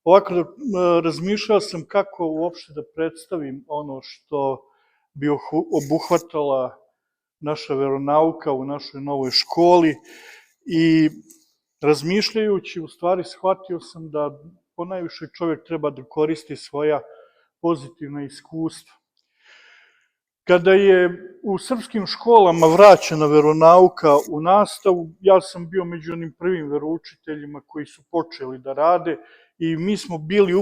Ovako, razmišljao sam kako uopšte da predstavim ono što bi obuhvatala naša veronauka u našoj novoj školi i razmišljajući, u stvari shvatio sam da ponajviše čovjek treba da koristi svoja pozitivna iskustva. Kada je u srpskim školama vraćena veronauka u nastavu, ja sam bio među onim prvim veroučiteljima koji su počeli da rade i mi smo bili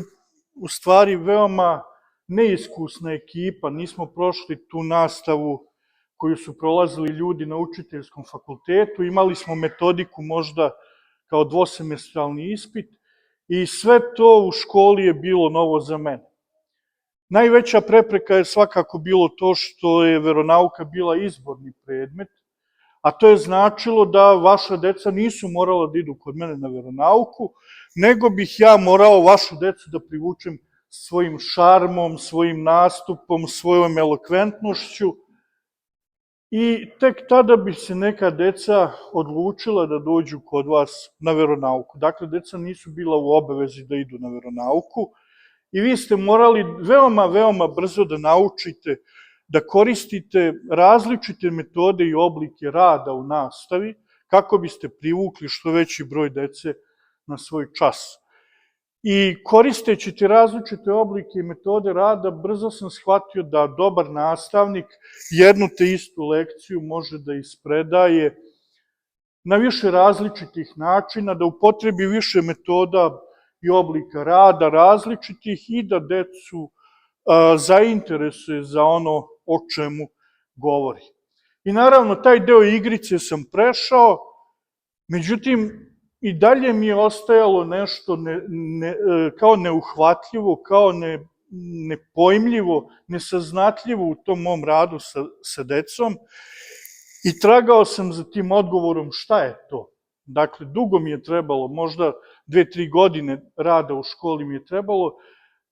u stvari veoma neiskusna ekipa, nismo prošli tu nastavu koju su prolazili ljudi na učiteljskom fakultetu, imali smo metodiku možda kao dvosemestralni ispit i sve to u školi je bilo novo za mene. Najveća prepreka je svakako bilo to što je veronauka bila izborni predmet, a to je značilo da vaša deca nisu morala da idu kod mene na veronauku, nego bih ja morao vašu decu da privučem svojim šarmom, svojim nastupom, svojom elokventnošću i tek tada bi se neka deca odlučila da dođu kod vas na veronauku. Dakle, deca nisu bila u obavezi da idu na veronauku i vi ste morali veoma brzo da naučite da koristite različite metode i oblike rada u nastavi kako biste privukli što veći broj dece na svoj čas. I koristeći te različite oblike i metode rada, brzo sam shvatio da dobar nastavnik jednu te istu lekciju može da ispredaje na više različitih načina, da upotrebi više metoda i oblika rada različitih i da decu zainteresuje za ono o čemu govori. I naravno, taj deo igrice sam prešao, međutim, i dalje mi je ostajalo nešto kao neuhvatljivo, kao nepojmljivo, nesaznatljivo u tom mom radu sa decom i tragao sam za tim odgovorom šta je to. Dakle, dugo mi je trebalo, možda 2-3 godine rada u školi mi je trebalo,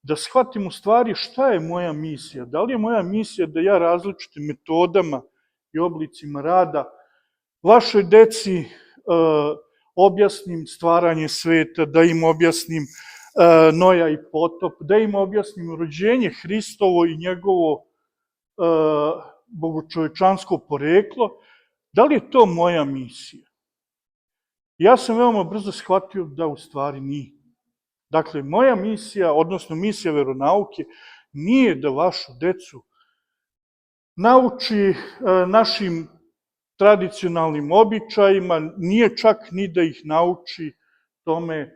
da shvatim u stvari šta je moja misija. Da li je moja misija da ja različitim metodama i oblicima rada vašoj deci objasnim stvaranje sveta, da im objasnim Noja i potop, da im objasnim rođenje Hristovo i njegovo bogočovečansko poreklo, da li je to moja misija? Ja sam veoma brzo shvatio da u stvari nije. Dakle, moja misija, odnosno misija veronauke, nije da vašu decu nauči našim tradicionalnim običajima, nije čak ni da ih nauči tome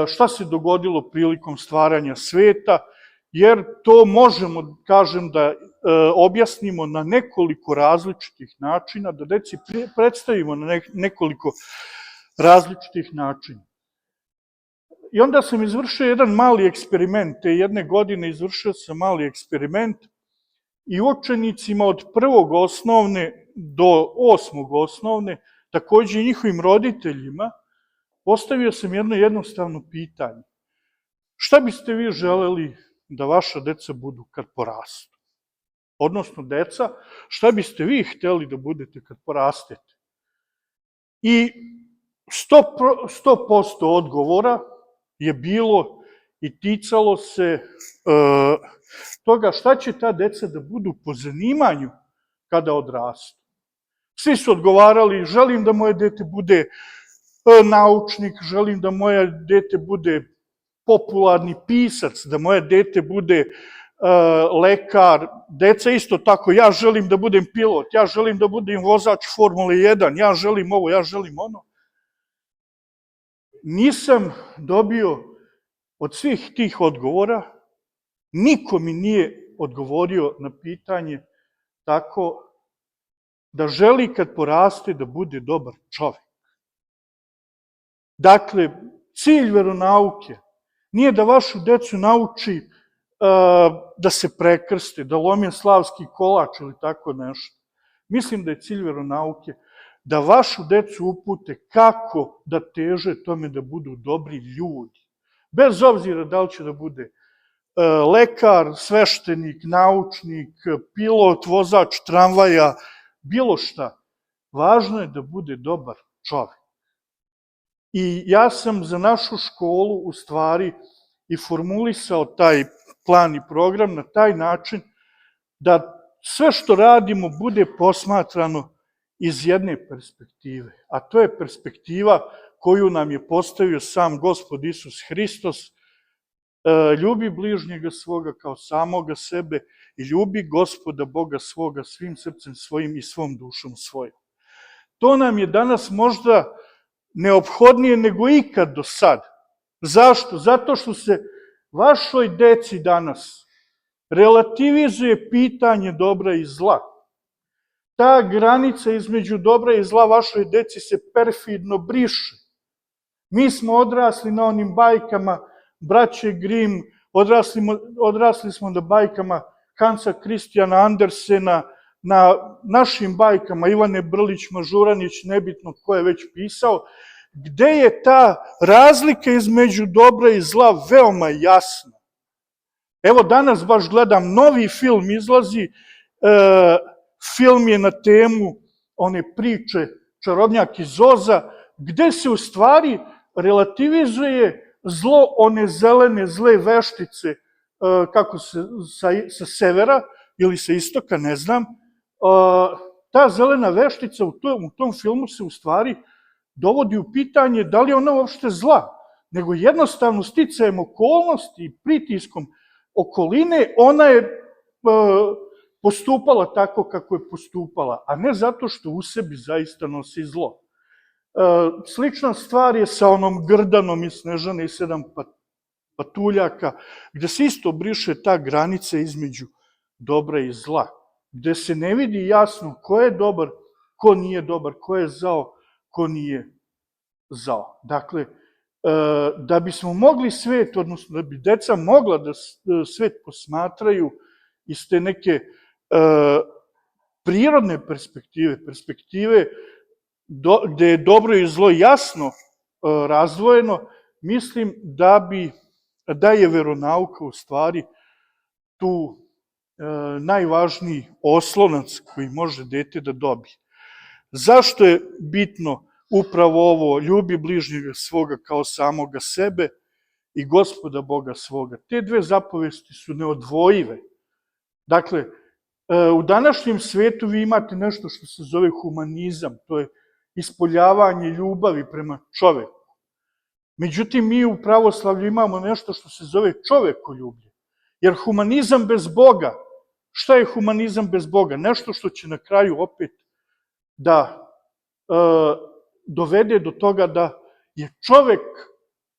šta se dogodilo prilikom stvaranja sveta, jer to možemo, kažem, da objasnimo na nekoliko različitih načina, da deci predstavimo na nekoliko različitih načina. I onda sam izvršio jedan mali eksperiment, te jedne godine izvršio sam mali eksperiment i učenicima od 1. osnovne do 8. osnovne, takođe i njihovim roditeljima, postavio sam jedno jednostavno pitanje. Šta biste vi želeli da vaša deca budu kad porastu? Odnosno, deca, šta biste vi hteli da budete kad porastete? I 100% odgovora je bilo i ticalo se toga šta će ta deca da budu po zanimanju kada odrastu. Svi su odgovarali, želim da moje dete bude naučnik, želim da moje dete bude popularni pisac, da moje dete bude lekar, deca isto tako, ja želim da budem pilot, ja želim da budem vozač Formule 1, ja želim ovo, ja želim ono. Nisam dobio od svih tih odgovora, niko mi nije odgovorio na pitanje tako da želi kad poraste da bude dobar čovek. Dakle, cilj veronauke nije da vašu decu nauči da se prekrste, da lome slavski kolač ili tako nešto. Mislim da je cilj veronauke da vašu decu upute kako da teže tome da budu dobri ljudi. Bez obzira da li će da bude lekar, sveštenik, naučnik, pilot, vozač tramvaja, bilo šta. Važno je da bude dobar čovek. I ja sam za našu školu u stvari i formulisao taj plan i program na taj način da sve što radimo bude posmatrano iz jedne perspektive, a to je perspektiva koju nam je postavio sam Gospod Isus Hristos, ljubi bližnjega svoga kao samoga sebe i ljubi Gospoda Boga svoga svim srcem svojim i svom dušom svojom. To nam je danas možda neophodnije nego ikad do sad. Zašto? Zato što se vašoj deci danas relativizuje pitanje dobra i zla. Ta granica između dobra i zla vašoj deci se perfidno briše. Mi smo odrasli na onim bajkama braće Grimm, odrasli smo na bajkama Hansa Christiana Andersena, na našim bajkama Ivane Brlić, Mažuranić, nebitno ko je već pisao, gde je ta razlika između dobra i zla veoma jasna. Evo danas baš gledam, novi film izlazi, film je na temu one priče Čarobnjak iz Oza, gde se u stvari relativizuje zlo one zelene zle veštice, kako se sa severa ili sa istoka, ne znam. Ta zelena veštica u tom filmu se u stvari dovodi u pitanje da li je ona uopšte zla, nego jednostavno sticajem okolnosti i pritiskom okoline ona je postupala tako kako je postupala, a ne zato što u sebi zaista nosi zlo. Slična stvar je sa onom Grdanom iz Snežane i 7 patuljaka, gde se isto briše ta granica između dobra i zla, gde se ne vidi jasno ko je dobar, ko nije dobar, ko je zao, ko nije zao. Dakle, da bismo mogli svet, odnosno da bi deca mogla da svet posmatraju iz te neke prirodne perspektive gde je dobro i zlo jasno razdvojeno, mislim da je veronauka u stvari tu najvažniji oslonac koji može dete da dobije. Zašto je bitno upravo ovo, ljubi bližnjega svoga kao samoga sebe i Gospoda Boga svoga? Te dve zapovesti su neodvojive. Dakle, u današnjem svetu vi imate nešto što se zove humanizam, to je ispoljavanje ljubavi prema čoveku. Međutim, mi u pravoslavlju imamo nešto što se zove čovekoljublje. Jer humanizam bez Boga, šta je humanizam bez Boga? Nešto što će na kraju opet da dovede do toga da je čovek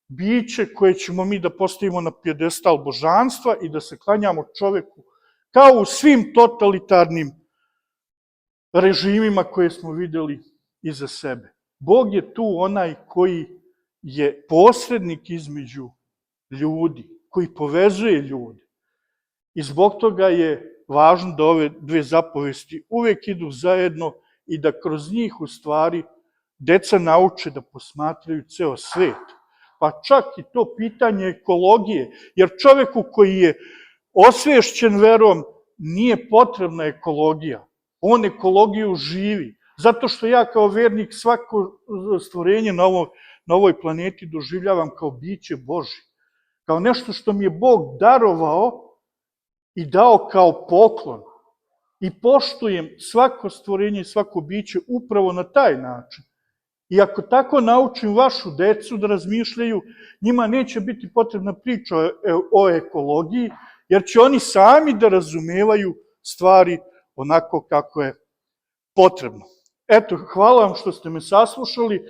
biće koje ćemo mi da postavimo na pijedestal božanstva i da se klanjamo čoveku kao u svim totalitarnim režimima koje smo videli iza sebe. Bog je tu onaj koji je posrednik između ljudi, koji povezuje ljude. I zbog toga je važno da ove dve zapovesti uvek idu zajedno i da kroz njih u stvari deca nauče da posmatraju ceo svet. Pa čak i to pitanje ekologije, jer čoveku koji je osvešćen verom nije potrebna ekologija. On ekologiju živi. Zato što ja kao vernik svako stvorenje na ovoj planeti doživljavam kao biće Božje. Kao nešto što mi je Bog darovao i dao kao poklon. I poštujem svako stvorenje i svako biće upravo na taj način. I ako tako naučim vašu decu da razmišljaju, njima neće biti potrebna priča o ekologiji, jer će oni sami da razumevaju stvari onako kako je potrebno. Eto, hvala vam što ste me saslušali.